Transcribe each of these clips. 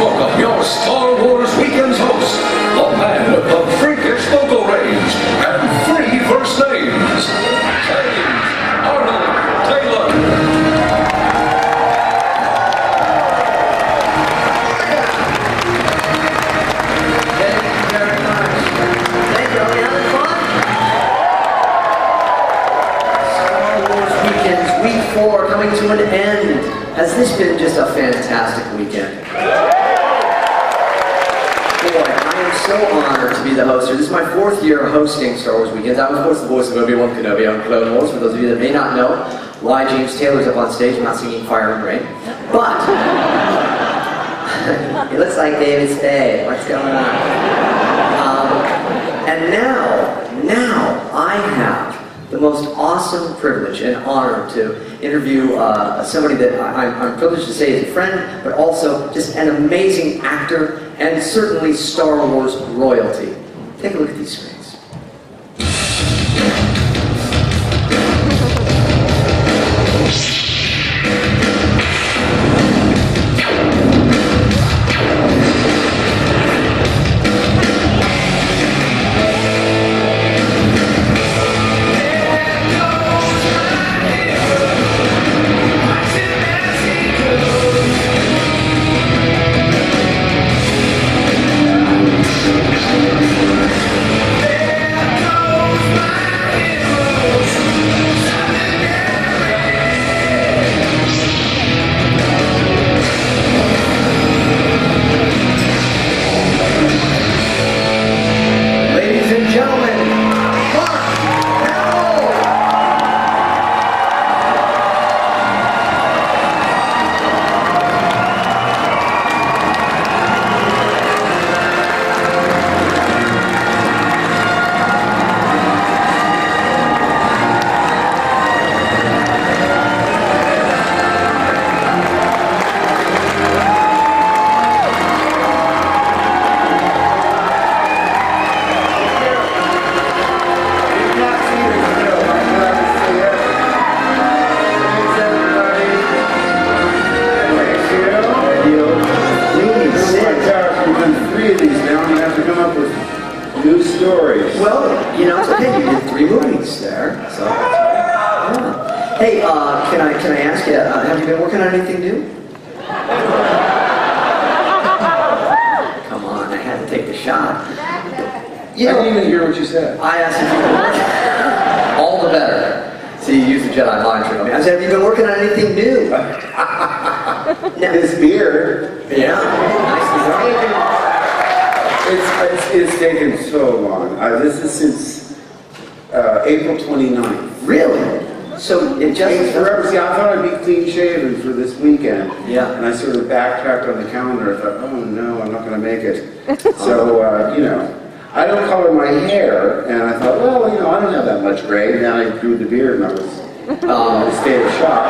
welcome your Star Wars Weekends host, the man of the freakish vocal range and 3 first names, James Arnold Taylor. Thank you very much. Thank you. Are we having fun? Star Wars Weekends, week 4, coming to an end. Has this been just a fantastic weekend? Boy, I am so honored to be the host here. This is my 4th year hosting Star Wars Weekends. I'm, of course, the voice of Obi-Wan Kenobi on Clone Wars, for those of you that may not know why James Taylor's up on stage. I'm not singing Fire and Rain. But, it looks like David Spade. What's going on? And now I have the most awesome privilege and honor to interview somebody that I'm privileged to say is a friend, but also just an amazing actor and certainly Star Wars royalty. Take a look at these screens. Can I ask you, have you been working on anything new? Come on, I had to take the shot. You know, I didn't even hear what you said. I asked if you were working. All the better. See, you used the Jedi mind trick on me. I said, have you been working on anything new? Now, this beard. Yeah, nice design. It's taken so long. This is since April 29th. Really? So it just forever. See, I thought I'd be clean shaven for this weekend. Yeah. And I sort of backtracked on the calendar. I thought, oh no, I'm not going to make it. So, you know, I don't color my hair. And I thought, well, you know, I don't have that much gray. And then I grew the beard and I was in a state of shock.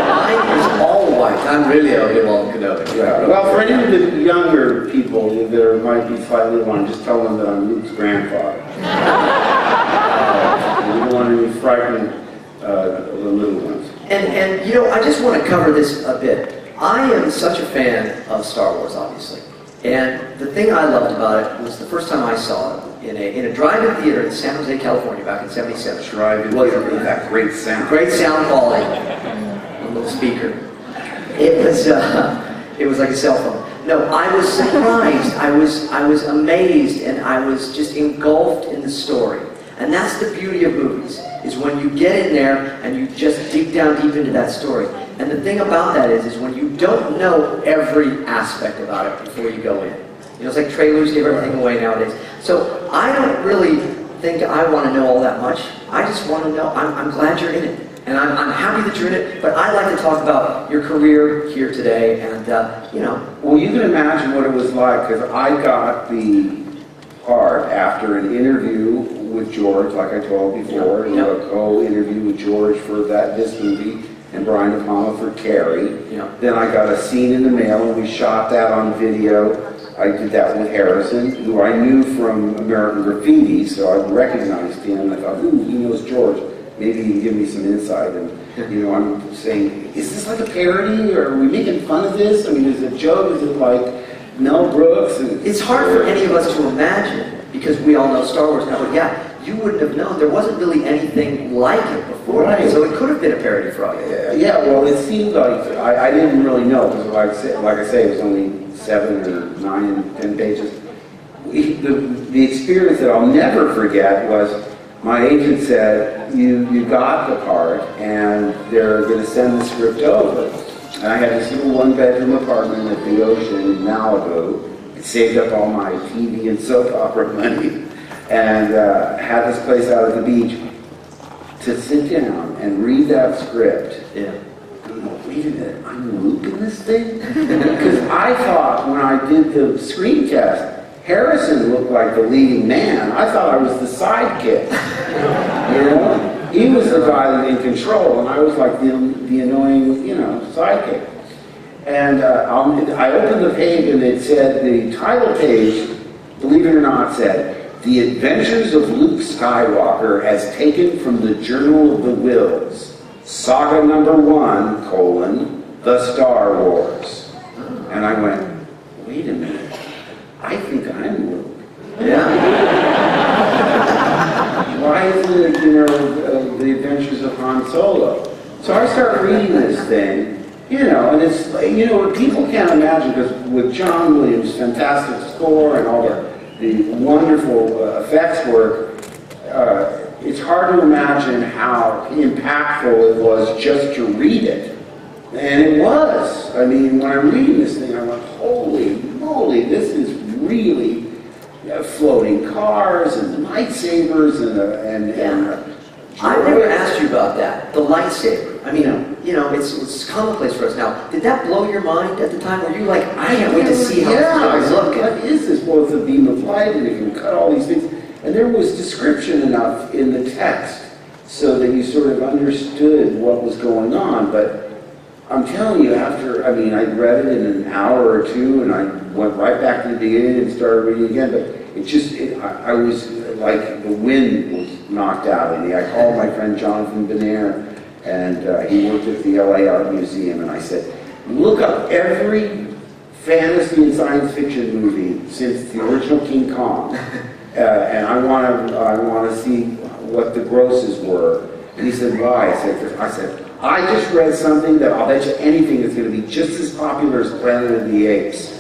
Mine is all white. I'm really Obi-Wan Kenobi. Yeah. Well, for any of the younger people that might be slightly alarmed, just tell them that I'm Luke's grandfather. We don't want to be frightening the little ones. And you know, I just want to cover this a bit. I am such a fan of Star Wars, obviously. And the thing I loved about it was the first time I saw it in a drive-in theater in San Jose, California, back in '77. Drive-in theater with that great sound. Great sound quality. A little speaker. It was like a cell phone. No, I was surprised. I was amazed, and I was just engulfed in the story. And that's the beauty of movies, is when you get in there and you just dig down deep into that story. And the thing about that is when you don't know every aspect about it before you go in. You know, it's like trailers give everything away nowadays. So I don't really think I want to know all that much. I just want to know, I'm glad you're in it. And I'm happy that you're in it, but I'd like to talk about your career here today and, you know. Well, you can imagine what it was like, because I got the part after an interview with George, like I told before, a co-interview with George for this movie, and Brian De Palma for Carrie. Then I got a scene in the mail, and we shot that on video. I did that with Harrison, who I knew from American Graffiti, so I recognized him, and I thought, ooh, he knows George. maybe you can give me some insight. And, I'm saying, is this like a parody, or are we making fun of this? I mean, is it a joke? Is it like Mel Brooks? It's hard for any of us to imagine, because we all know Star Wars now, but yeah, you wouldn't have known. There wasn't really anything like it before, right. So it could have been a parody for you. Yeah, well, it seemed like, I didn't really know, because like I say, it was only 7 or 9, 10 pages. The experience that I'll never forget was, my agent said, you got the part, and they're going to send the script over. And I had this little one-bedroom apartment at the ocean in Malibu. It saved up all my TV and soap opera money, and had this place out at the beach. To sit down and read that script, wait a minute, I'm Luke in this thing? Because I thought when I did the screen test, Harrison looked like the leading man. I thought I was the sidekick. He was the guy in control, and I was like the annoying, sidekick. And I opened the page, and it said, the title page, believe it or not, said, "The Adventures of Luke Skywalker as taken from the Journal of the Wills, Saga number 1, The Star Wars." And I went, wait a minute. I think I'm Luke. Yeah. Why isn't it, The Adventures of Han Solo? So I start reading this thing, and it's like, people can't imagine, because with John Williams' fantastic score and all the wonderful effects work, it's hard to imagine how impactful it was just to read it. And it was. I mean, when I'm reading this thing, I went, holy moly, this is really floating cars and lightsabers and I never asked you about that. The lightsaber. I mean, it's commonplace for us now. Did that blow your mind at the time? Were you like, I can't wait to see how it's looking? What is this? Well, it's a beam of light, and it can cut all these things. And there was description enough in the text so that you sort of understood what was going on. But I'm telling you, I read it in an hour or two, and I went right back to the beginning and started reading again. But I was like, the wind was knocked out of me. I called my friend Jonathan Benaire, and he worked at the LA Art Museum, and I said, look up every fantasy and science fiction movie since the original King Kong, and I want to see what the grosses were. And he said, why? I said, I just read something that I'll bet you anything is going to be just as popular as Planet of the Apes.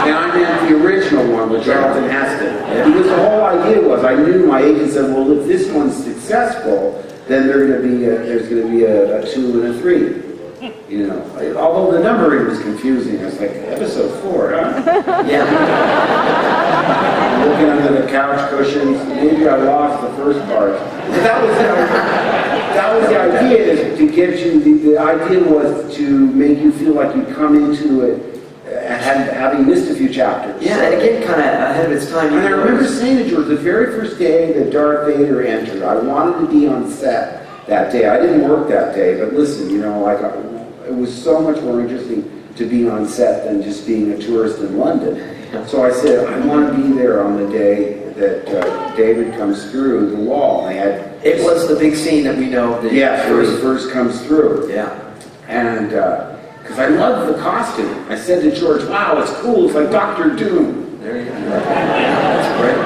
And I meant the original one with Charlton Heston. Because the whole idea was, I knew my agent said, well, if this one's successful, then there's going to be a 2 and a 3. Although the numbering was confusing. I was like, episode 4, huh? Yeah. Looking under the couch cushions, maybe I lost the first part. But that was the idea, is to get you, the idea was to make you feel like you come into it having missed a few chapters. Yeah, and again, kind of ahead of its time. And I remember saying to George, the very first day that Darth Vader entered, I wanted to be on set that day. I didn't work that day, but listen, it was so much more interesting to be on set than just being a tourist in London. So I said, I want to be there on the day that David comes through the wall. It was the big scene that we know. Where he first comes through. Yeah. And because I love the costume. I said to George, wow, it's cool. It's like Dr. Doom. There you go. That's great.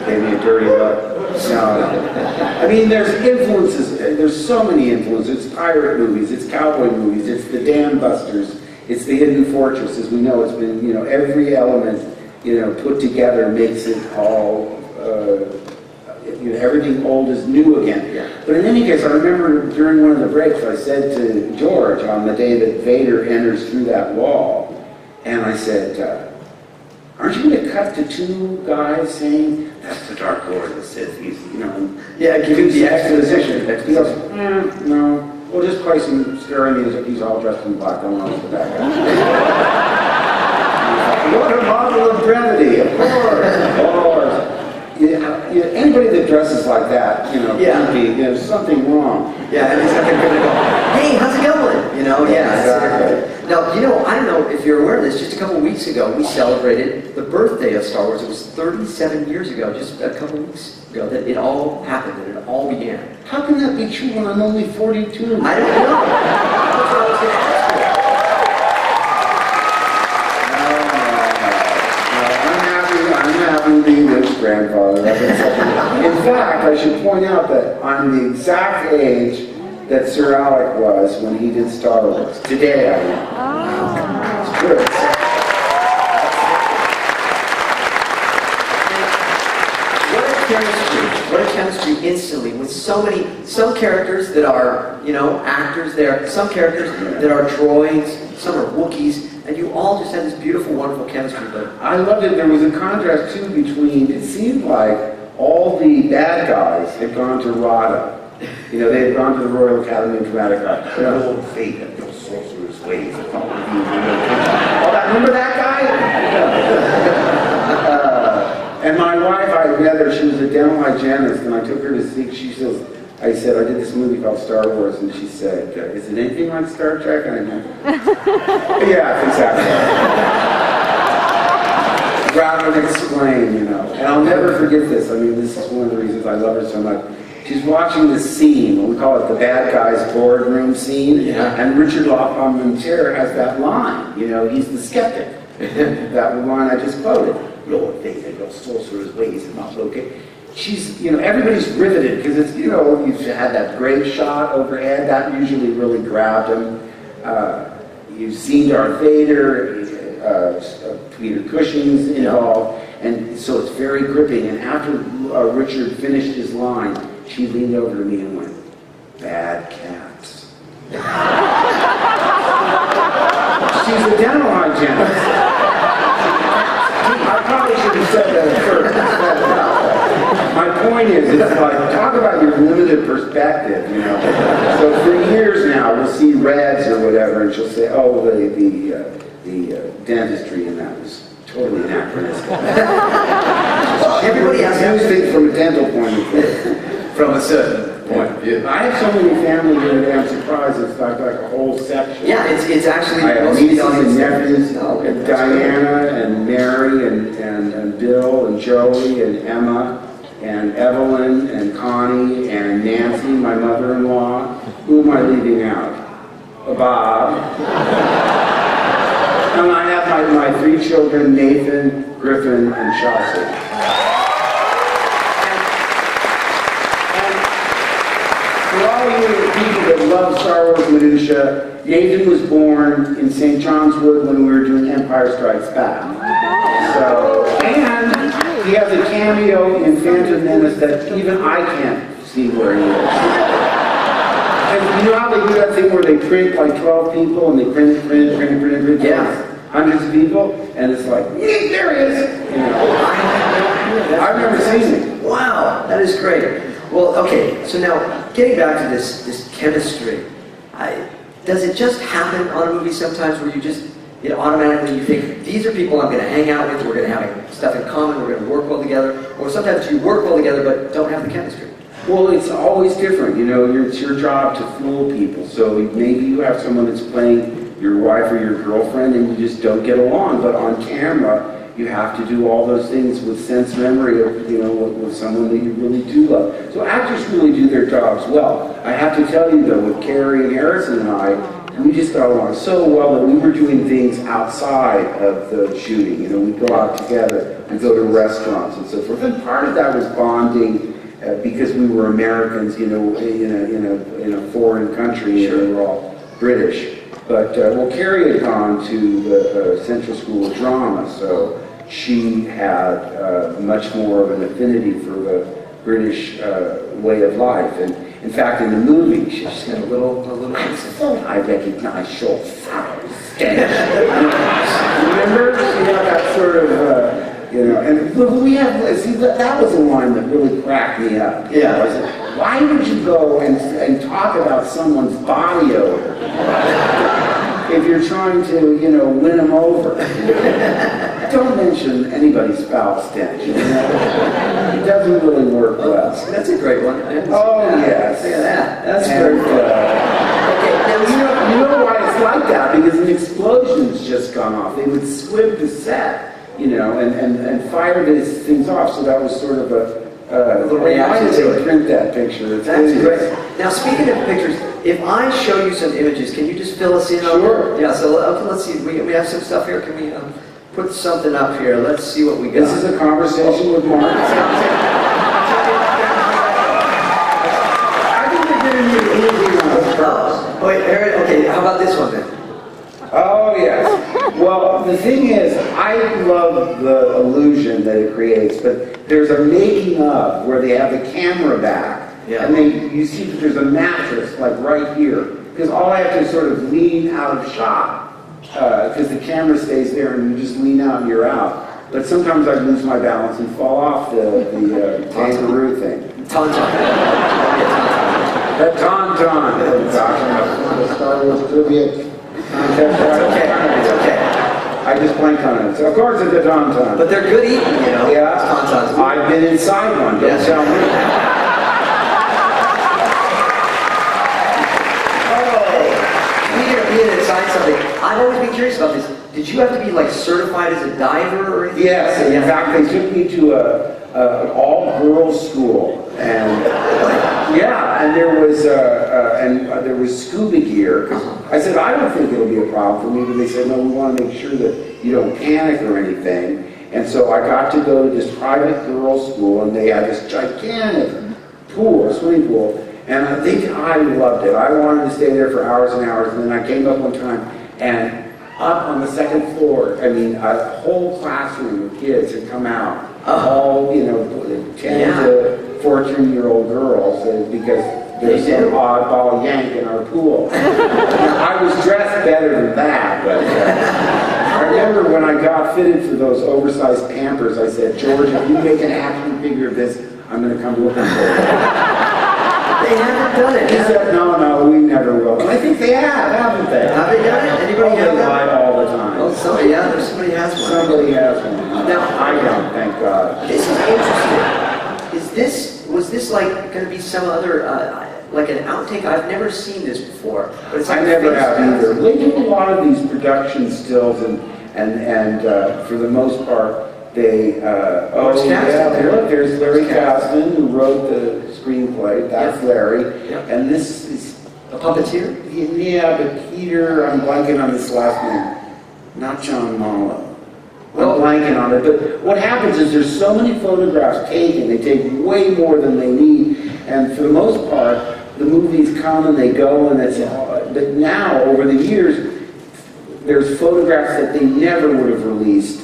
Gave me a dirty look. No. There's influences. There's so many influences. It's pirate movies. It's cowboy movies. It's the Dam Busters. It's the Hidden Fortress. As we know, it's been, every element, put together makes it all, everything old is new again. Yeah. But in any case, I remember during one of the breaks, I said to George on the day that Vader enters through that wall, and I said, aren't you going to cut to 2 guys saying, that's the Dark Lord that says he's, Yeah, giving the exposition. He goes, no, we'll just play some scary music. He's all dressed in black. Don't know what's the bad guy. What a model of brevity, of course. Anybody that dresses like that, there's something wrong. Yeah, and he's not going to go, hey, how's it going? Exactly. Now, I don't know if you're aware of this, just a couple weeks ago, we celebrated the birthday of Star Wars. It was 37 years ago, just a couple weeks ago, that it all happened, and it all began. How can that be true when I'm only 42? I don't know. That's what I was going to ask you. I'm happy being Luke's grandfather. In fact, I should point out that I'm the exact age that Sir Alec was when he did Star Wars. Today I am. It's true. What a chemistry instantly with some characters that are, actors there, some characters that are droids, some are Wookiees, and you all just had this beautiful, wonderful chemistry. But I loved it. There was a contrast, too, between, it seemed like all the bad guys had gone to RADA. They had gone to the Royal Academy of Dramatic Art. No fate and no sorcerer's ways. Remember that guy? And my wife, I met her, she was a dental hygienist, and I took her to see, I said, I did this movie called Star Wars, and she said, is it anything like Star Trek? And I went, yeah, exactly. Rather than explain, And I'll never forget this. I mean, this is one of the reasons I love her so much. She's watching this scene, we call it the bad guy's boardroom scene, and Richard Lapointe has that line, he's the skeptic. That line I just quoted. Lord Vader, your sorcerer's ways are not okay. She's, everybody's riveted because it's, you've had that great shot overhead that usually really grabbed them. You've seen Darth Vader, Peter Cushing's involved, and so it's very gripping. And after Richard finished his line, she leaned over to me and went, "Bad cats." She's a dental hygienist. I probably should have said that first. My point is, it's like, talk about your limited perspective, So for years now, we'll see Reds or whatever, and she'll say, oh, the dentistry in that was totally anachronistic. Everybody has things from a dental point of view. From a certain point of view. I have so many family here that I'm surprised it's like a whole section. Yeah, it's actually... I have nieces and nephews, and Diana and Mary and Bill and Joey and Emma and Evelyn and Connie and Nancy, my mother-in-law. Who am I leaving out? Bob. And I have my three children, Nathan, Griffin, and Chaucer. For all you people that love Star Wars minutia, Nathan was born in St. John's Wood when we were doing Empire Strikes Back. So, and he has a cameo in Phantom Menace that even I can't see where he is. And you know how they do that thing where they print like 12 people and they print, Yeah. hundreds of people, and it's like, yeah, there he is. I've never seen it. Wow, that is great. Well, okay, so now getting back to this chemistry, does it just happen on a movie sometimes where you just automatically you think these are people I'm going to hang out with, we're going to have stuff in common, we're going to work well together, or sometimes you work well together but don't have the chemistry? Well, it's always different. It's your job to fool people. So maybe you have someone that's playing your wife or your girlfriend and you just don't get along. But on camera, you have to do all those things with sense memory of, with someone that you really do love. So actors really do their jobs well. I have to tell you, though, with Carrie and Harrison and I, we just got along so well that we were doing things outside of the shooting. We'd go out together, we'd go to restaurants and so forth. And part of that was bonding. Because we were Americans, in a foreign country, and we were all British. But Carrie had gone to the Central School of Drama, so she had much more of an affinity for the British way of life. And in fact, in the movie, she just got a little. I recognize your father's stench. Remember? She had that sort of. And we have, see, that was a line that really cracked me up. Yeah. Why would you go and talk about someone's body odor if you're trying to, win them over? Don't mention anybody's foul stench. It doesn't really work well. That's a great one. Oh, yes. Look at that. That's very good. Okay, now you know why it's like that, because in explosion's just gone off. They would squib the set, you know, and fire these things off. So that was sort of a little reaction to it. Print that picture. That's great. Now, speaking of pictures, if I show you some images, can you just fill us in on Sure. them? Yeah, so okay, let's see. We have some stuff here. Can we put something up here? Let's see what we got. This is a conversation with Mark. I think they're giving you anything on this purpose. Oh, wait, Aaron, okay, how about this one then? Oh, yes. Well, the thing is, I love the illusion that it creates, but there's a making of where they have the camera back, and you see that there's a mattress, like right here, because all I have to do is sort of lean out of shot, because the camera stays there and you just lean out and you're out. But sometimes I lose my balance and fall off the kangaroo thing. Tauntaun. The tauntaun. The Star Wars trivia. It's okay. It's okay. I just blanked on it. So of course it's a tauntaun. But they're good eating, you know. Yeah. Tauntauns. I've been inside one. Don't tell me. Oh. Being inside something. I've always been curious about this. Did you have to be like certified as a diver or anything? Yes. In fact, they took me to an all-girls school, and and there was scuba gear. I said, I don't think it'll be a problem for me, but they said, no, we want to make sure that you don't panic or anything. And so I got to go to this private girls' school, and they had this gigantic swimming pool, and I think I loved it. I wanted to stay there for hours and hours, and then I came up one time, and up on the second floor, I mean, a whole classroom of kids had come out, all, 10 to 14-year-old girls, because there's some oddball yank in our pool. I was dressed better than that, but I remember when I got fitted for those oversized Pampers, I said, George, if you make an action figure of this, I'm going to come looking for it. They haven't done it. He said, no, we never will. And I think they have, haven't they? Have they done it? Anybody have They that? lie all the time. Oh, somebody has one. Somebody has one. Now, I don't, thank God. This is interesting. Was this like going to be some other, like an outtake? I've never seen this before. But it's like I never have either. They do a lot of these production stills, and for the most part, they. Look, there's Larry Kasdan, who wrote the screenplay. That's Larry, and this is a puppeteer. Yeah, but Peter, I'm blanking on his last name. Not John Mallow. I'm blanking on it, but what happens is there's so many photographs taken, they take way more than they need, and for the most part, the movies come and they go, and that's all. But now, over the years, there's photographs that they never would have released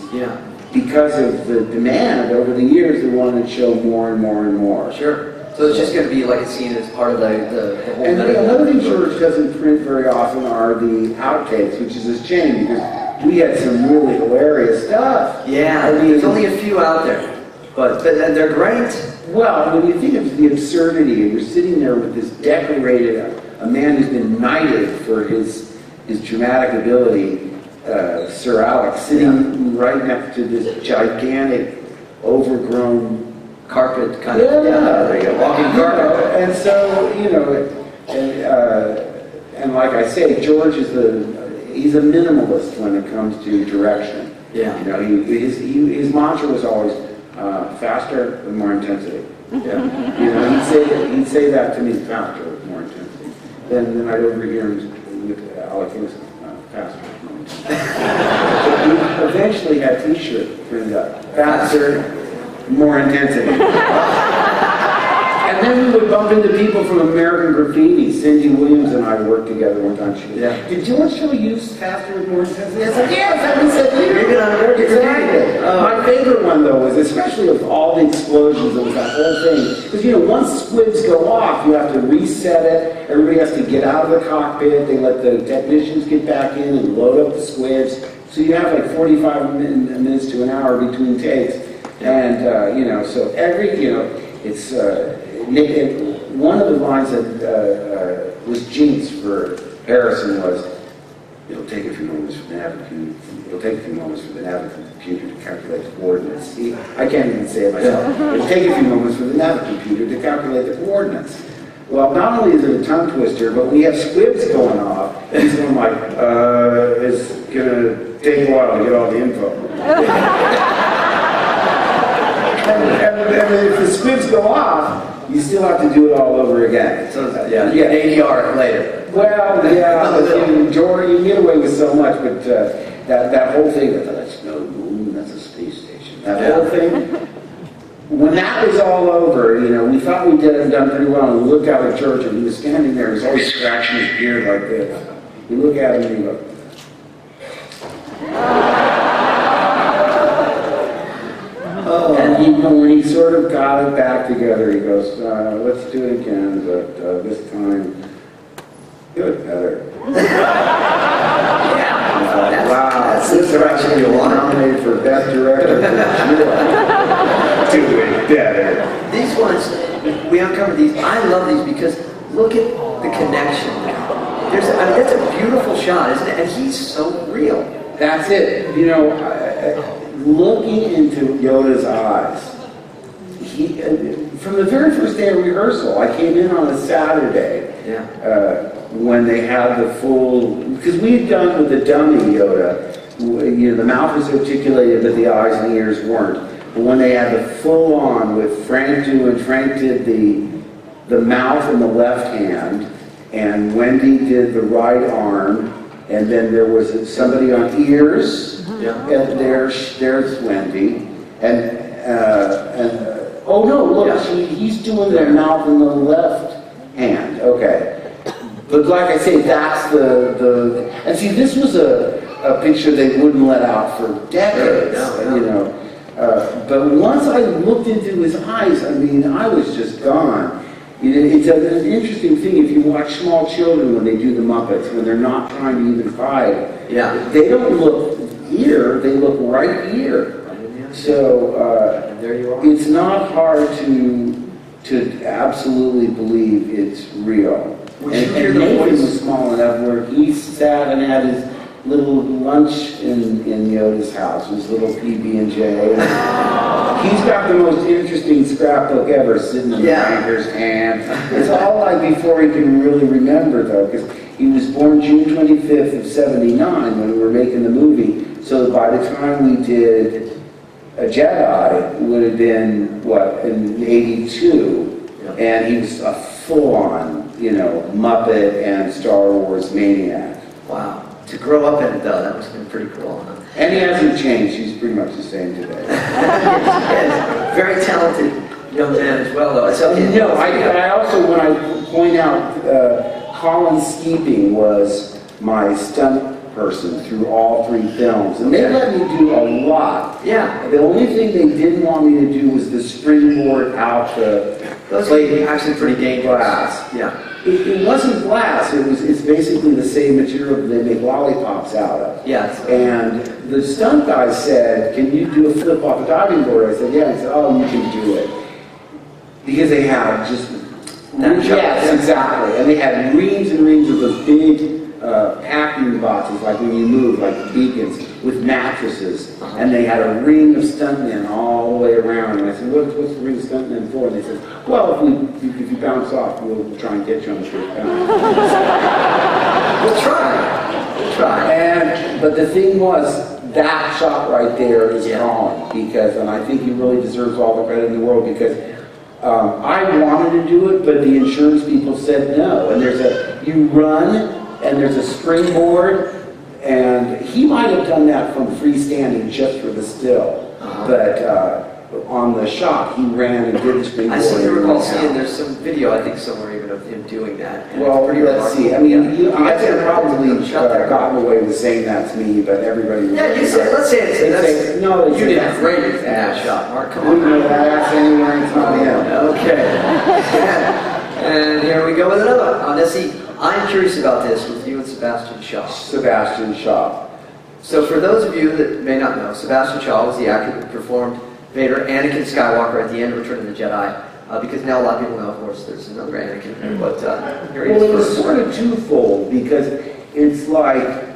because of the demand. Over the years, they wanted to show more and more and more. Sure. So it's just going to be like a scene as part of the whole. And another thing George doesn't print very often are the outtakes, which is a shame because we had some really hilarious stuff. Yeah, I mean, there's only a few out there, but they're great. Well, when you think of the absurdity, and you're sitting there with this decorated, a man who's been knighted for his dramatic ability, Sir Alex, sitting right next to this gigantic, overgrown carpet kind of, there you go, walking carpet. And so, and like I say, George is he's a minimalist when it comes to direction. Yeah. His mantra was always faster with more intensity. Yeah. He'd say that to me, faster with more intensity. Then I'd overhear him with Alex faster with more intensity. So we eventually had T-shirts printed up. Faster, more intensity. And then we would bump into people from American Graffiti. Cindy Williams and I worked together one time. She said, did George show use faster with more intensity? I said, yes, I said, exactly. My favorite one, though, was especially of all the explosions of that whole thing. Because, once squibs go off, you have to reset it. Everybody has to get out of the cockpit. They let the technicians get back in and load up the squibs. So you have like 45 minutes to an hour between takes. And, so every, it's, one of the lines that was jinx for Harrison was, it'll take a few moments for the navigator computer to calculate the coordinates. See, I can't even say it myself. It'll take a few moments for the navigator computer to calculate the coordinates. Well, not only is it a tongue twister, but when you have squibs going off, he's going like, is while to get all the info. and if the squibs go off, you still have to do it all over again. So, yeah, you get ADR later. Well, yeah, Jordan, you get away with so much, but that whole thing, that's no moon, that's a space station. That whole thing, when that was all over, you know, we thought we done pretty well, and we looked out at church, and he was standing there, he was always scratching his beard like this. We look at him, and he goes, and he, when he sort of got it back together, he goes, let's do it again, but this time, do it better. Wow, that's the direction you want. Nominated for Best Director. Do it better. These ones, we uncovered these. I love these because look at the connection. There's, I mean, that's a beautiful shot, isn't it? And he's so real. That's it. You know, looking into Yoda's eyes, he, from the very first day of rehearsal, I came in on a Saturday. Yeah. When they had the full, because we had done with the dummy Yoda, you know, the mouth was articulated, but the eyes and the ears weren't. But when they had the full on with Frank doing, Frank did the mouth in the left hand, and Wendy did the right arm, and then there was somebody on ears, and there's Wendy, and oh no, look, he's doing the mouth in the left hand, okay. But like I say, that's and see, this was a picture they wouldn't let out for decades, you know. But once I looked into his eyes, I mean, I was just gone. It's an interesting thing if you watch small children when they do the Muppets, when they're not trying to even hide. Yeah. They don't look ear, they look right ear. So there you are. It's not hard to absolutely believe it's real. And Nathan was small enough where he sat and had his little lunch in Yoda's house, his little PB&J. He's got the most interesting scrapbook ever sitting in the banker's hand. It's all like before he can really remember, though, because he was born June 25th of '79 when we were making the movie. So by the time we did a Jedi, it would have been, what, in '82, and he was a full-on, you know, Muppet and Star Wars maniac. Wow. To grow up in it, though, that must have been pretty cool, huh? And he hasn't changed. He's pretty much the same today. Yes. Very talented young man as well, though. No, I also, when I point out, Colin Skeeping was my stunt person through all 3 films. And they let me do a lot. Yeah. The only thing they didn't want me to do was the springboard out the plate. Actually pretty dangerous. Glass. Yeah. It wasn't glass. It's basically the same material that they make lollipops out of. Yes. And the stunt guy said, "Can you do a flip off a diving board?" I said, "Yeah." He said, "Oh, you can do it." Because they had just... Yes, exactly. And they had reams and reams of those big packing boxes, like when you move, like beacons, with mattresses. And they had a ring of stuntmen all the way around. And I said, what's the ring of stuntmen for? And they said, well, if you bounce off, we'll try and get you on the first bounce. We'll try. But the thing was, that shot right there is Colin, because, and I think he really deserves all the credit in the world, because I wanted to do it, but the insurance people said no. And you run, and there's a springboard, and he might have done that from freestanding just for the still. But on the shot, he ran and did the springboard. I seem to recall seeing there's some video, I think somewhere even, of him doing that. Well, let's see. I mean, I could have probably gotten away with saying that's me, but everybody... Yeah, you said, let's say it's... No, you didn't rate it in that shot, Mark. Come on. That's anywhere it's not him. Okay. And here we go with another one. Now, see, I'm curious about this with you and Sebastian Shaw. Sebastian Shaw. So for those of you that may not know, Sebastian Shaw was the actor that performed Vader, Anakin Skywalker at the end of Return of the Jedi. Because now a lot of people know, of course, there's another Anakin. But here he is. Well, it was sort of twofold, because it's like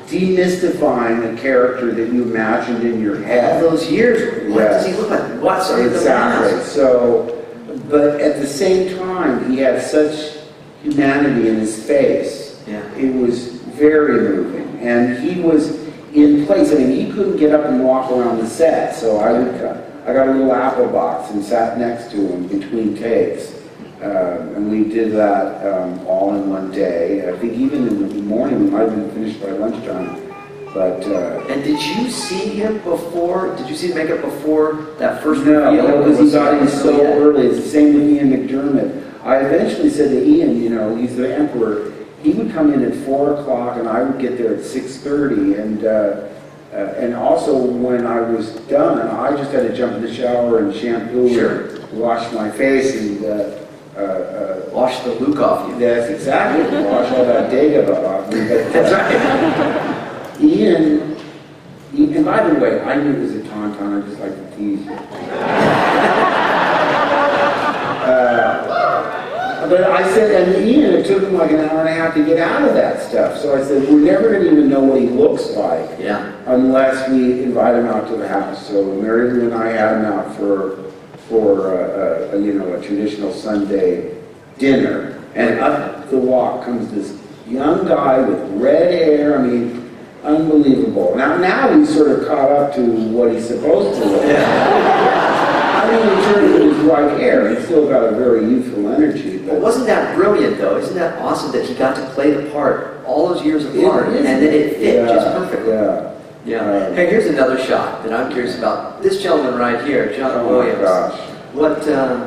demystifying a character that you imagined in your head. All those years, what does he look like? What's exactly. So, but at the same time, he had such humanity in his face. Yeah. It was very moving, and he was in place. I mean, he couldn't get up and walk around the set, so I got a little apple box and sat next to him between takes. And we did that all in one day. I think even in the morning we might have been finished by lunchtime. But and did you see him before? Did you see the makeup before that first no, reveal? because he got in so early. It's the same with Ian McDermott. I eventually said to Ian, you know, he's the emperor. He would come in at 4 o'clock, and I would get there at 6:30. And also when I was done, I just had to jump in the shower and shampoo and wash my face and wash the Luke off you. That's exactly. Wash all that data off me. That's right. Ian, and by the way, I knew it was a tauntaun. I just like to tease you. But I said, and Ian, it took him like an hour and a half to get out of that stuff. So I said, we're never going to even know what he looks like unless we invite him out to the house. So Mary Lou and I had him out for you know, a traditional Sunday dinner. And up the walk comes this young guy with red hair. I mean, unbelievable. Now he's sort of caught up to what he's supposed to look like. I mean, in terms of his white hair, he's still got a very youthful energy. But wasn't that brilliant, though? Isn't that awesome that he got to play the part all those years apart, and then it fit just perfectly? Yeah. Hey, here's another shot that I'm curious about. This gentleman right here, John Williams. Oh my gosh. What?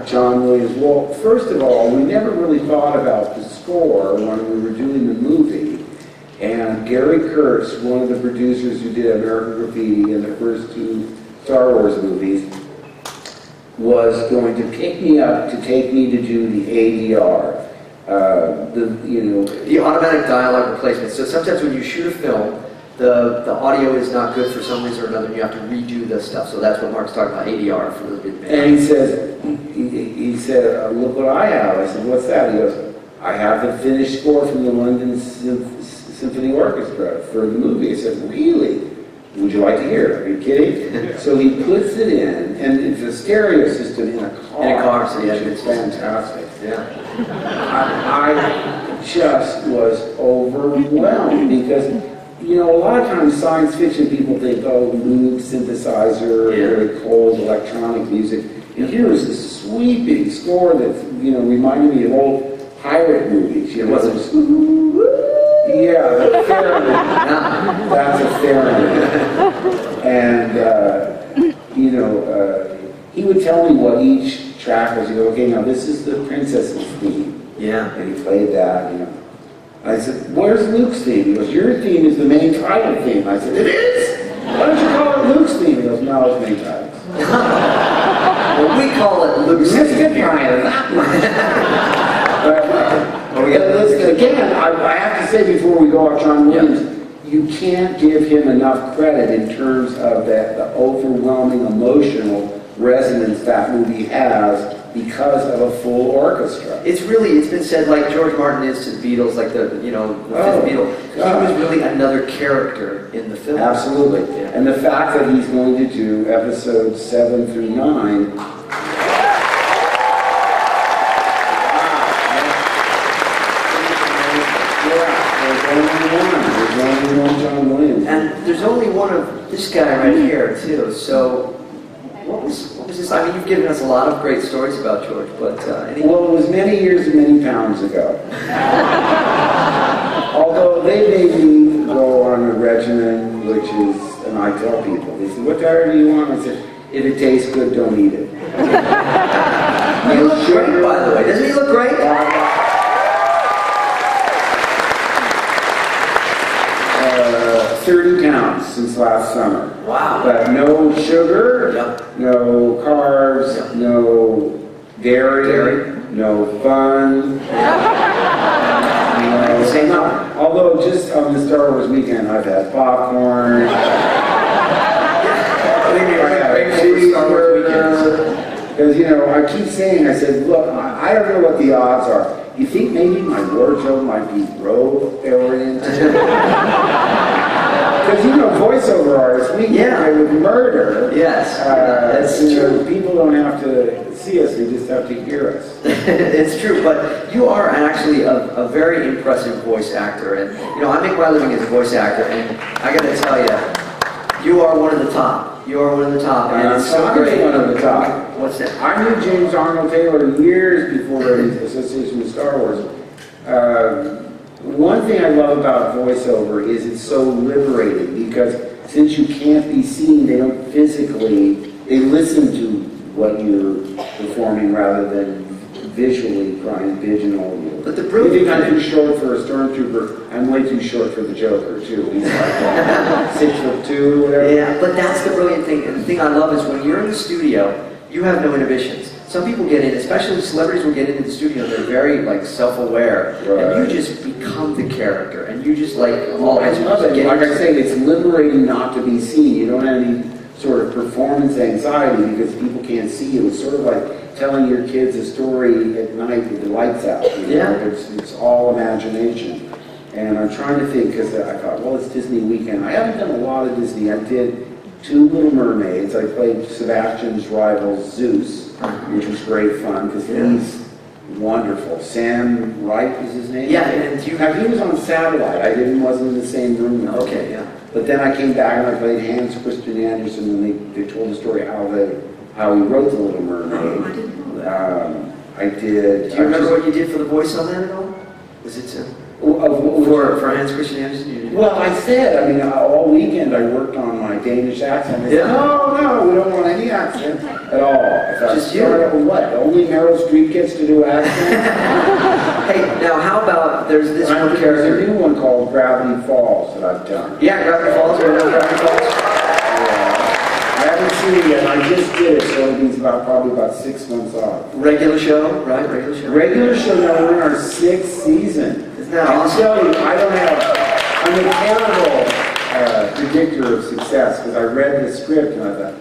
John Williams. Well, first of all, we never really thought about the score when we were doing the movie. And Gary Kurtz, one of the producers who did American Graffiti and the first 2 Star Wars movies, was going to pick me up to take me to do the ADR, the automatic dialogue replacement. So sometimes when you shoot a film, the audio is not good for some reason or another, and you have to redo the stuff. So that's what Mark's talking about, ADR for the big. And he said, look what I have. I said, what's that? He goes, I have the finished score from the London Symphony Orchestra for the movie. I said, really? Would you like to hear it? Are you kidding? So he puts it in, and it's a stereo system in a car. In a car, so yeah, it's fantastic. Yeah. I just was overwhelmed because, you know, a lot of times science fiction people think, oh, Moog synthesizer, very cold electronic music. And here is this sweeping score that, you know, reminded me of old pirate movies. You know, yeah, the theremin. That's a theremin. And, you know, he would tell me what each track was. He'd go, okay, now this is the princess's theme. Yeah. And he played that, you know. I said, where's Luke's theme? He goes, your theme is the main title theme. I said, it is? Why don't you call it Luke's theme? He goes, no, it's main title. Well, we call it Luke's theme. Again, I have to say before we go off John Williams, you can't give him enough credit in terms of the overwhelming emotional resonance that movie has because of a full orchestra. It's been said like George Martin is to the Beatles, like the fifth Beatle. He was really another character in the film. Absolutely. Yeah. And the fact that he's going to do episodes 7 through 9. There's only one John Williams. And there's only one of this guy right here, too. So, what was this? I mean, you've given us a lot of great stories about George, but well, it was many years and many pounds ago. Although they made me go on a regimen, which is, and I tell people, they say, what diet do you want? I said, if it tastes good, don't eat it. You look great, by the way. Doesn't he look great? 30 pounds since last summer. Wow. But no sugar, no carbs, no dairy, no fun. Although just on the Star Wars weekend, I've had popcorn. Because, you know, I keep saying, I said, look, I don't know what the odds are. You think maybe my wardrobe might be robe-oriented? Because, you know, voiceover artists, we get away with murder. Yes, that's true. true. People don't have to see us, they just have to hear us. It's true, but you are actually a very impressive voice actor. And, you know, I make my living as a voice actor, and I got to tell you, you are one of the top. You are one of the top, and it's so great. One of the top. What's that? I knew James Arnold Taylor years before his association with Star Wars. One thing I love about voiceover is it's so liberating, because since you can't be seen, they don't physically, they listen to what you're performing rather than visually trying to pigeonhole you. But the You brilliant think I'm too short for a stormtrooper? I'm way too short for the Joker, too. He's like 6'2" or whatever. Yeah, but that's the brilliant thing. And the thing I love is when you're in the studio, you have no inhibitions. Some people get in, especially celebrities will get into the studio, they're very like self-aware. Right. And you just become the character. And you just like, Well, I love it. Like I say, it's liberating not to be seen. You don't have any sort of performance anxiety because people can't see you. It's sort of like telling your kids a story at night with the lights out. You know? Yeah. It's all imagination. And I'm trying to think, because I thought, well, it's Disney weekend. I haven't done a lot of Disney. I did 2 Little Mermaids. I played Sebastian's rival, Zeus, which was great fun because he's wonderful. Sam Wright was his name? Yeah, and he was on satellite. I wasn't in the same room. Okay, yeah. But then I came back and I played Hans Christian Andersen, and they told the story how he wrote The Little Mermaid. Oh, I didn't know that. I did. Do you remember what you did for the voice on that at all? Was it for Hans Christian Andersen? Well, I said, all weekend I worked on my Danish accent. They said, no, we don't want any accent at all. I thought, just you? What? Only Meryl Streep gets to do accents? Hey, now how about there's this one character? There's a new one called Gravity Falls that I've done. Yeah, Gravity Falls. Remember Gravity Falls? I haven't seen it yet. I just did it, so it means probably about 6 months off. Regular show, right? Regular show. Regular show. Now we're in our 6th season. Isn't that awesome? I'll tell you, I'm an accountable predictor of success because I read the script and I thought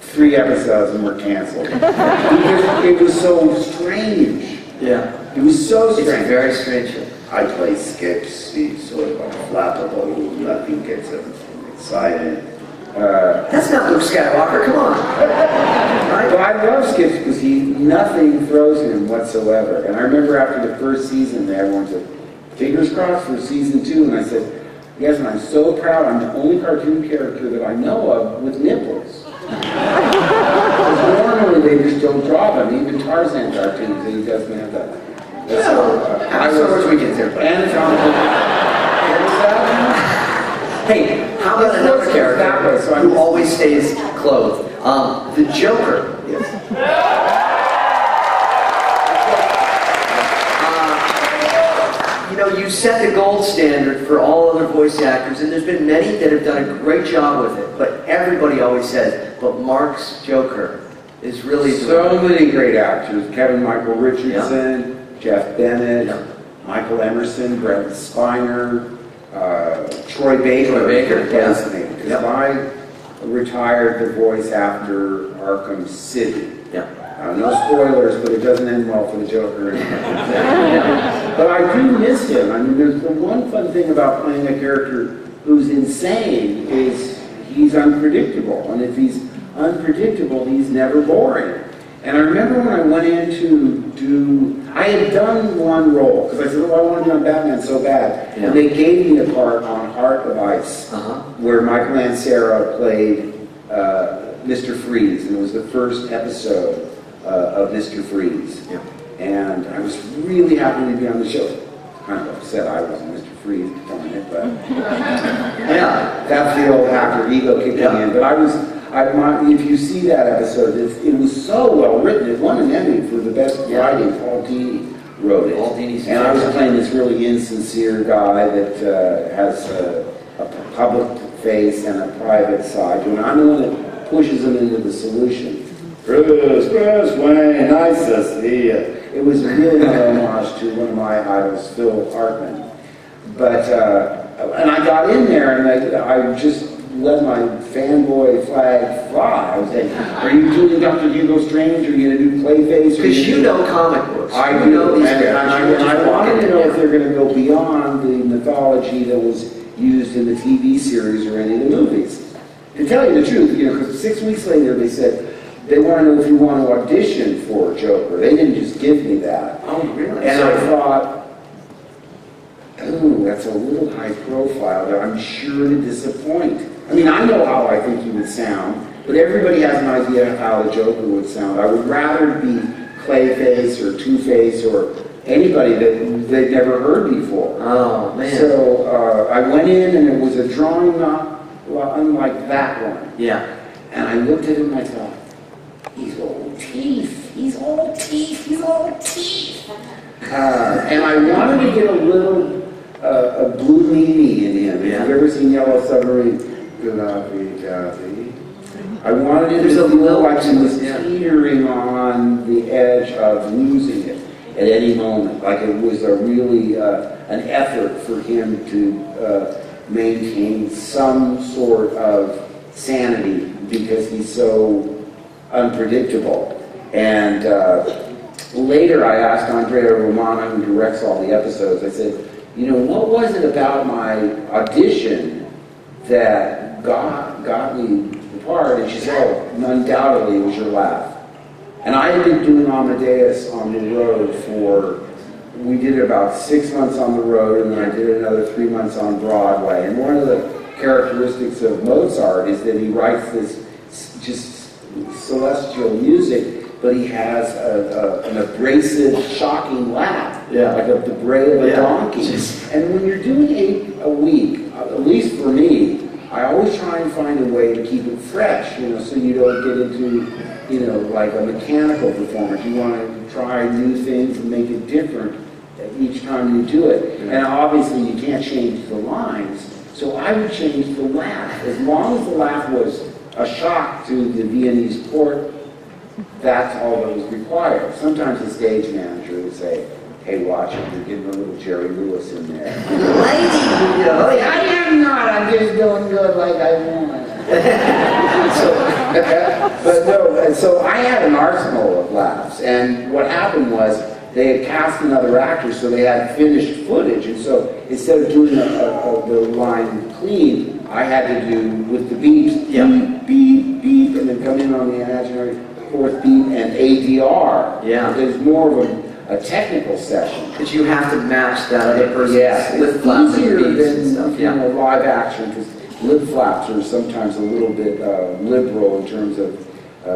3 episodes and we're canceled because it was so strange. Yeah. It was so strange. It's a very strange show. I play Skips, he's sort of unflappable, nothing gets him excited. That's not Luke Skywalker, come on. Right? Well, I love Skips because nothing throws him whatsoever. And I remember after the first season, everyone said, fingers crossed for season 2. And I said, yes, and I'm so proud. I'm the only cartoon character that I know of with nipples. Because normally they just don't draw them. Even Tarzan cartoons, he doesn't have that. Star Wars weekends here. Hey, how about another character who always stays clothed? The Joker. Yes. You know, you set the gold standard for all other voice actors, and there's been many that have done a great job with it, but everybody always says, but Mark's Joker is really so many great actors. Kevin Michael Richardson, Jeff Bennett, Michael Emerson, Brent Spiner, Troy Baker. Fascinating. Because I retired the voice after Arkham City. No spoilers, but it doesn't end well for the Joker. But I do miss him. There's the one fun thing about playing a character who's insane is he's unpredictable. And if he's unpredictable, he's never boring. And I remember when I went in I had done one role, because I said, I want to be on Batman so bad. And they gave me a part on Heart of Ice, where Michael Ansara played Mr. Freeze, and it was the first episode of Mr. Freeze. And I was really happy to be on the show. Kind of upset I wasn't Mr. Freeze on it, but that's the old actor ego kicking in. But if you see that episode, it was so well written. It won an Emmy for the best writing. Paul Dini wrote it. And I was playing this really insincere guy that has a public face and a private side. And I'm the one that pushes him into the solution. Bruce Wayne, nice to see you. It was really an homage to one of my idols, Phil Hartman. But, and I got in there and I just let my fanboy flag fly. I was saying, are you doing Dr. Hugo Strange? Are you going to do Clayface? Because you know comic books. I do know these characters. And I wanted to know if they're going to go beyond the mythology that was used in the TV series or any of the movies. To tell you the truth, because 6 weeks later they said, they want to know if you want to audition for Joker. They didn't just give me that. Oh, really? And I thought, ooh, that's a little high profile that I'm sure to disappoint. I mean, I know how I think he would sound, but everybody has an idea of how the Joker would sound. I would rather be Clayface or Two-Face or anybody that they'd never heard before. Oh, man. So I went in and it was a drawing not unlike that one. Yeah. And I looked at him and I thought, he's all teeth. He's all teeth. He's all teeth. And I wanted to get a little a Blue Meanie in him. Yeah. Have you ever seen Yellow Submarine? Galaxy. I wanted it There's to a feel little like he was yeah. teetering on the edge of losing it at any moment. Like it was a really an effort for him to maintain some sort of sanity because he's so unpredictable. And later I asked Andrea Romano, who directs all the episodes, I said, you know, what was it about my audition that got me the part? And she said, oh, undoubtedly it was your laugh. And I had been doing Amadeus on the road we did about 6 months on the road, and then I did another 3 months on Broadway. And one of the characteristics of Mozart is that he writes this just celestial music, but he has an abrasive, shocking laugh, like the bray of a donkey. And when you're doing 8 a week, at least for me, I always try and find a way to keep it fresh, you know, so you don't get into, you know, like a mechanical performance. You want to try new things and make it different each time you do it. And obviously you can't change the lines, so I would change the laugh. As long as the laugh was a shock to the Viennese court, that's all that was required. Sometimes the stage manager would say, hey, watch it, you're getting a little Jerry Lewis in there. Lady, you know. I am not, I'm just doing good like I want. But no, and so I had an arsenal of laughs, and what happened was they had cast another actor, so they had finished footage, and so instead of doing the line clean, I had to do with the beeps, beep, beep, beep, and then come in on the imaginary fourth beep and ADR. Yeah. There's more of a technical session. Because you have to match that other person's lip it's flaps and easier beats and than stuff. you know, live action, because lip flaps are sometimes a little bit liberal in terms of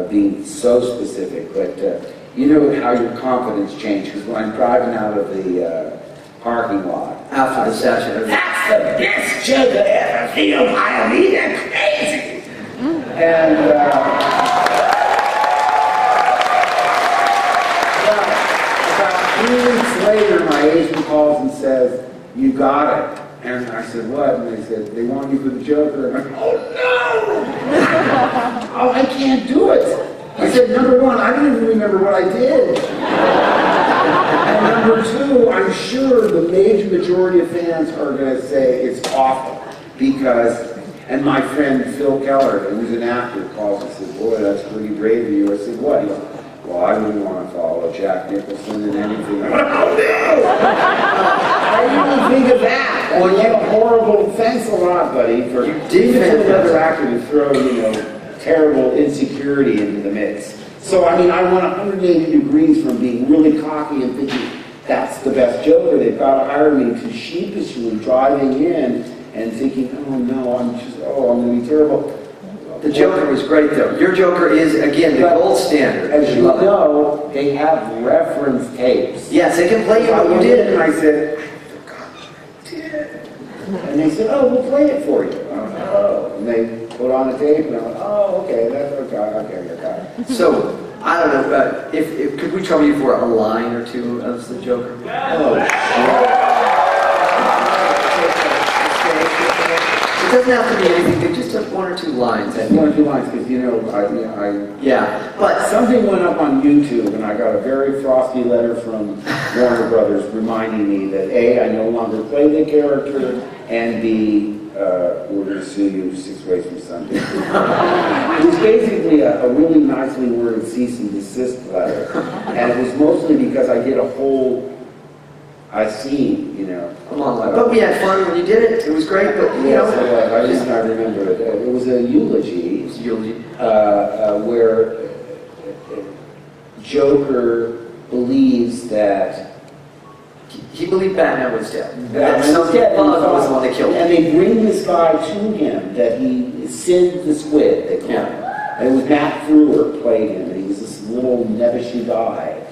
being so specific. But you know how your confidence changes. Because when I'm driving out of the parking lot After the session. that's the best joke I ever feel. I am either crazy. And about 3 weeks later, my agent calls and says, "You got it." And I said, "What?" And they said, "They want you for the Joker." And I'm like, "Oh no! Oh, I can't do it." I said, "Number one, I don't even remember what I did." And number two, I'm sure the majority of fans are going to say it's awful because, and my friend Phil Keller, who's an actor, calls and says, "Boy, that's pretty brave of you." I said, "What?" He goes, "Well, I wouldn't want to follow Jack Nicholson in anything." I'm like, "Oh no! I didn't think of that." Well, you have a horrible, thanks a lot, buddy, for even another actor to throw, you know, terrible insecurity into the mix. So, I mean, I went 180 degrees from being really cocky and thinking, that's the best Joker, they've got to hire me, to sheepishly driving in and thinking, oh no, I'm going to be terrible. The Joker was great, though. Your Joker is, again, the gold standard. As you know, they have reference tapes. Yes, they can play you what you did. And I said, I forgot what I did. And they said, oh, we'll play it for you. Oh, and they put on a tape, and I went, oh, okay, that's okay, I got it. So, I don't know, if could we trouble you for a line or two of the Joker? Oh, It doesn't have to be anything, just 1 or 2 lines. That's 1 or 2 lines, because, you know, yeah, but something went up on YouTube, and I got a very frosty letter from Warner Brothers reminding me that A, I no longer play the character, and B, we're going to sue you 6 ways from Sunday. It was basically a really nicely worded cease and desist letter, and it was mostly because I did a whole scene, you know. Come on, but we had fun when you did it. It was great, but you know. I remember it. It was a eulogy. It was a eulogy. Where Joker believes that He believed Batman was dead. Batman Some was dead, bug was the one that killed him. and they bring this guy to him that he Sid the Squid, they call him. And it was Matt Frewer played him, and he was this little nebbishy guy.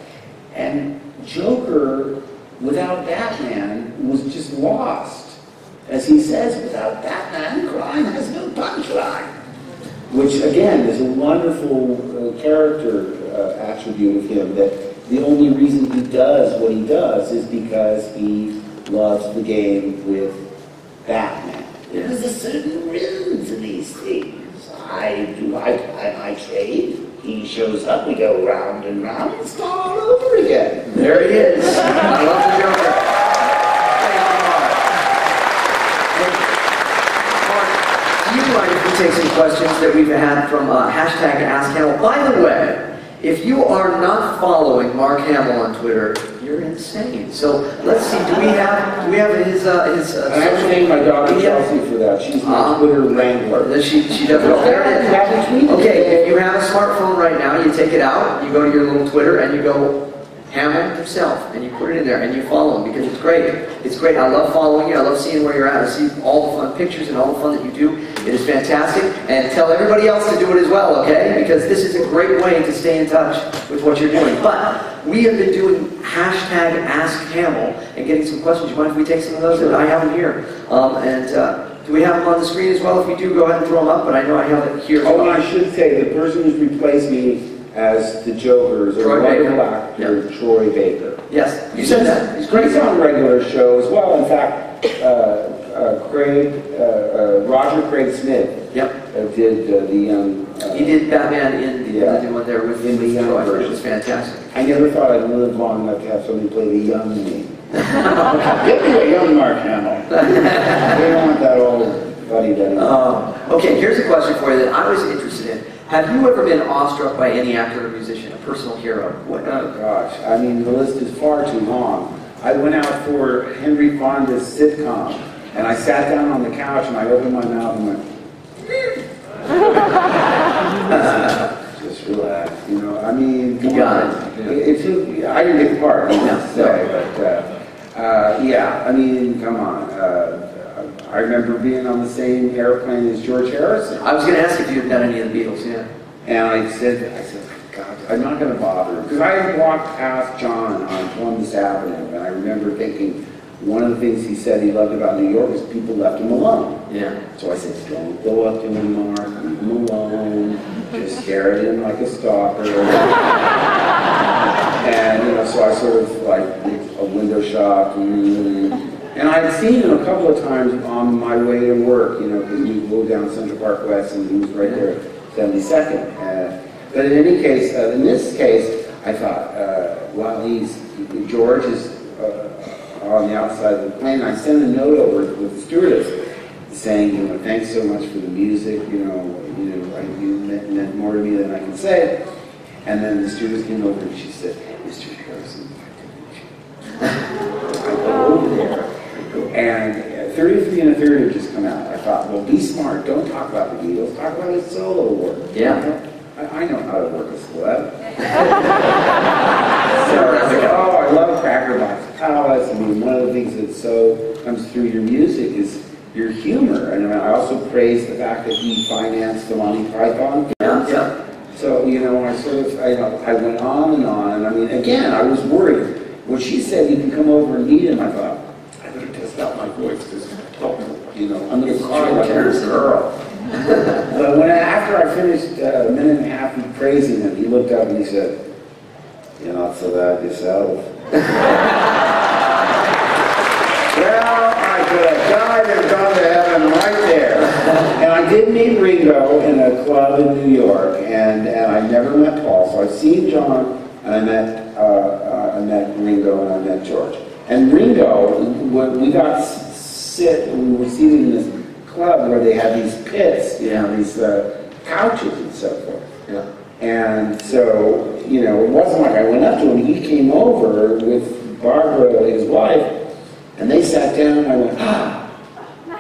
And Joker, without Batman, was just lost. As he says, without Batman, crime has no punchline. Which, again, is a wonderful character attribute of him, that the only reason he does what he does is because he loves the game with Batman. There's a certain rhythm to these things. I trade. He shows up, we go round and round and start all over again. There he is. I love the Joker. Mark, do you mind if we take some questions that we've had from hashtag Ask Hamill? By the way, if you are not following Mark Hamill on Twitter, you're insane. So let's see. Do we have his? I have to thank my daughter Chelsea for that. She's my Twitter wrangler. She does it. There it is. Okay, if you have a smartphone right now, you take it out, you go to your little Twitter, and you go Hamill himself, and you put it in there, and you follow him, because it's great. It's great. I love following you. I love seeing where you're at. I see all the fun pictures and all the fun that you do. It is fantastic. And tell everybody else to do it as well, okay? Because this is a great way to stay in touch with what you're doing. But we have been doing hashtag Ask Hamill and getting some questions. You mind if we take some of those? Sure. I have them here. Do we have them on the screen as well? If we do, go ahead and throw them up. But I know I have it here. Oh, and I should say, the person who's replaced me as the Joker is a wonderful actor, Troy Baker. Yes, you said that. He's great on regular show as well. In fact, Roger Craig Smith did the young... he did Batman in the new one there with the young version. It was fantastic. I never thought I'd live long enough to have somebody play the young me. Get me a young Mark Hamill. They don't want that old buddy-duddy. Okay, here's a question for you that I was interested in. Have you ever been awestruck by any actor or musician, a personal hero? Oh gosh, I mean, the list is far too long. I went out for Henry Fonda's sitcom, and I sat down on the couch and I opened my mouth and went, just relax, you know. I mean, you got it. I didn't get the part, I must say, but yeah, I mean, come on. I remember being on the same airplane as George Harrison. I was going to ask if you had done any of the Beatles, yeah. And I said, God, I'm not going to bother him. Because I had walked past John on Columbus Avenue, and I remember thinking one of the things he said he loved about New York is people left him alone. Yeah. So I said, don't go up to him, Mark, leave him alone. Just stare at him like a stalker. And, you know, so I sort of like a window shop. And I had seen him a couple of times on my way to work, you know, because we moved down Central Park West and he was right there at 72nd. But in any case, in this case, I thought, while George is on the outside of the plane, I sent a note over with the stewardess saying, you know, thanks so much for the music, you meant more to me than I can say. And then the stewardess came over and she said, Mr. Harrison, I'd like to meet you. I go over there. And 33 and a Third had just come out. I thought, well, be smart. Don't talk about the Beatles. Talk about his solo work. Yeah. I know how to work a celeb. So, I love Cracker Box Palace. I mean, one of the things that comes through your music is your humor. And I also praise the fact that he financed the Monty Python. Yeah. So, you know, I went on, and I mean, again, I was worried. When she said you can come over and meet him, I thought, I better test out my voice, because, you know, I'm going to cry like a girl. But after I finished a minute and a half of praising him, he looked up and he said, "You're not so bad yourself." Well, I could have died and gone to heaven right there. And I did meet Ringo in a club in New York, and I never met Paul. So I've seen John, and I met Ringo, and I met George. And Ringo, when we got we were seated in this club where they had these pits, you know, these couches and so forth. Yeah. And so, you know, it wasn't like I went up to him. He came over with Barbara, his wife, and they sat down, and I went,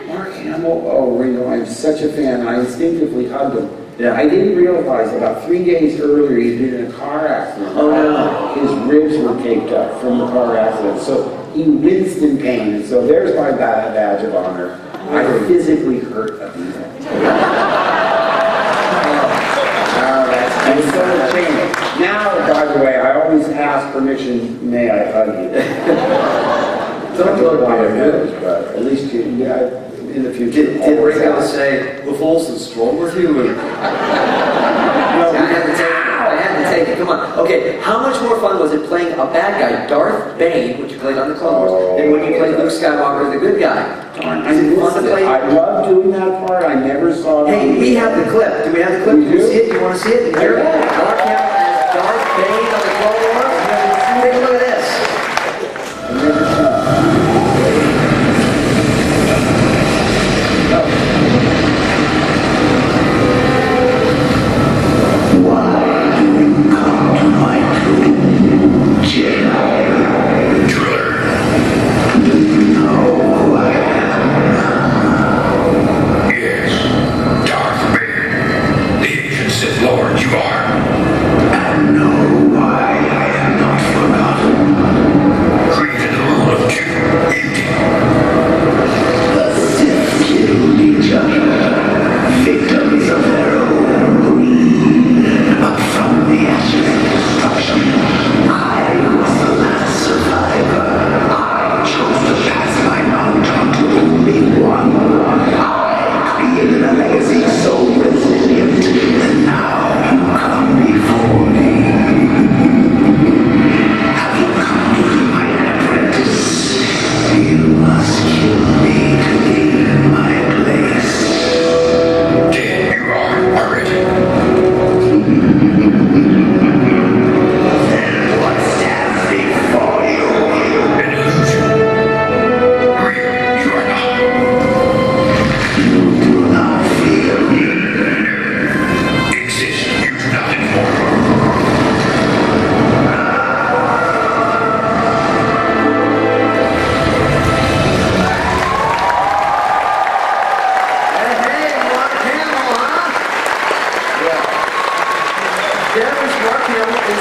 Mark Hamill, oh, Ringo, I'm such a fan. I instinctively hugged him. Yeah. I didn't realize about 3 days earlier he'd been in a car accident. Oh, no. His ribs were caked up from the car accident, so he winced in pain. And so there's my badge of honor. I physically hurt a beaver. And so changed. Now, by the way, I always ask permission, may I hug you? Don't do it by your nose, but at least you, in the future. Did Ringo say, the force is strong with you? No, I had to take it. Come on. Okay, how much more fun was it playing a bad guy, Darth Bane, which you played on the Clone Wars, than when you played Luke Skywalker, the good guy? I love doing that part. I never saw it. Hey, we have the clip. Do we have the clip? Do you see it? Do you want to see it? Here, Mark Hamill as Darth Bane on the Clone Wars. Take a look at this.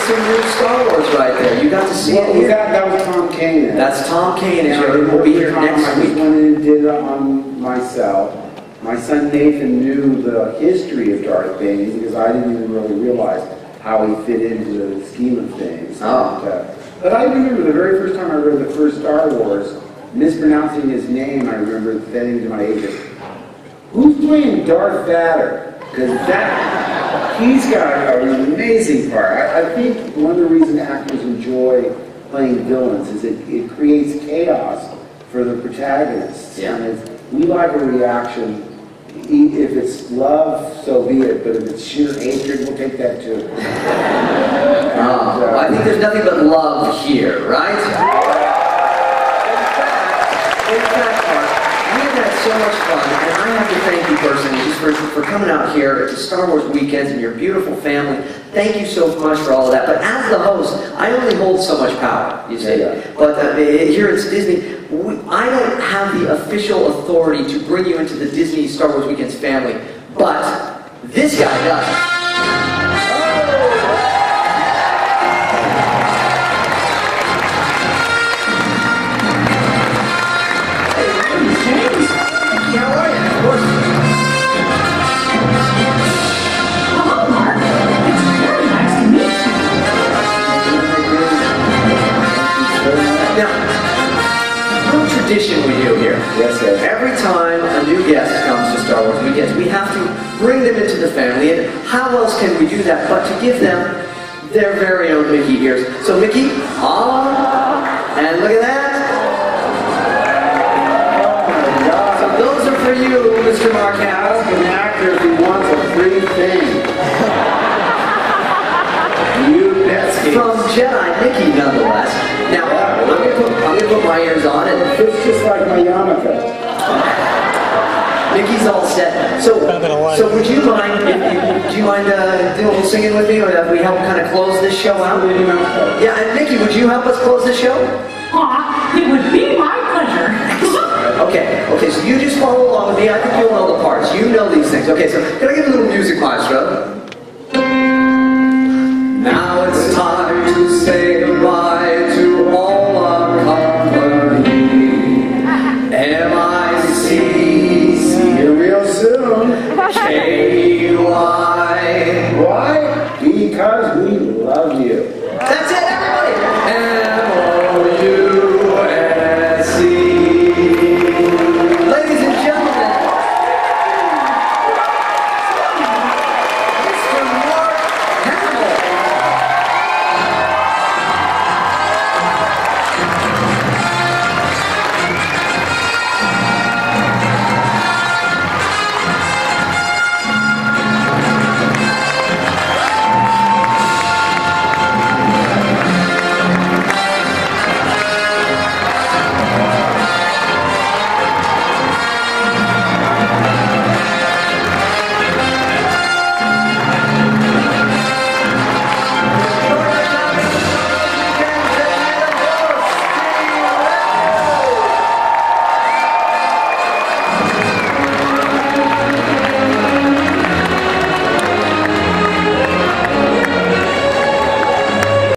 Some new Star Wars right there. You got to see it here. That was Tom Kane. That's Tom Kane. We'll be here next week. I went in and did it on myself. My son Nathan knew the history of Darth Bane because I didn't even really realize how he fit into the scheme of things. Oh. But I remember the very first time I read the first Star Wars, mispronouncing his name, I remember saying to my agent, who's playing Darth Vader? Because he's got an amazing part. I think one of the reasons actors enjoy playing villains is it creates chaos for the protagonists. Yeah. And we like a reaction. If it's love, so be it. But if it's sheer hatred, we'll take that too. I think there's nothing but love here, right? In fact, Mark, we've had so much fun, and I have to thank you personally just for coming out here at the Star Wars weekends and your beautiful family. Thank you so much for all of that. But as the host, I only hold so much power, you see. Yeah. But here at Disney, I don't have the official authority to bring you into the Disney Star Wars Weekends family, but this guy does. Tradition we do here. Yes, yes. Every time a new guest comes to Star Wars Weekends, we have to bring them into the family. And how else can we do that but to give them their very own Mickey ears? So Mickey, and look at that. So those are for you, Mr. Mark Hamill. An actor who wants a free thing. You bet. From Jedi Mickey, nonetheless. Now, I'm gonna put my ears on and It's just like my yarmulke. Mickey's all set. So would you mind, do you mind doing a little singing with me, or that we help kind of close this show out? Yeah, and Mickey, would you help us close this show? It would be my pleasure. Okay, so you just follow along with me. I think you'll know the parts. You know these things. Okay, so can I get a little music, maestro. Now it's time to say goodbye to all our company. M-I-C, See you real soon. K-U-I. Why? Because we love you. That's it.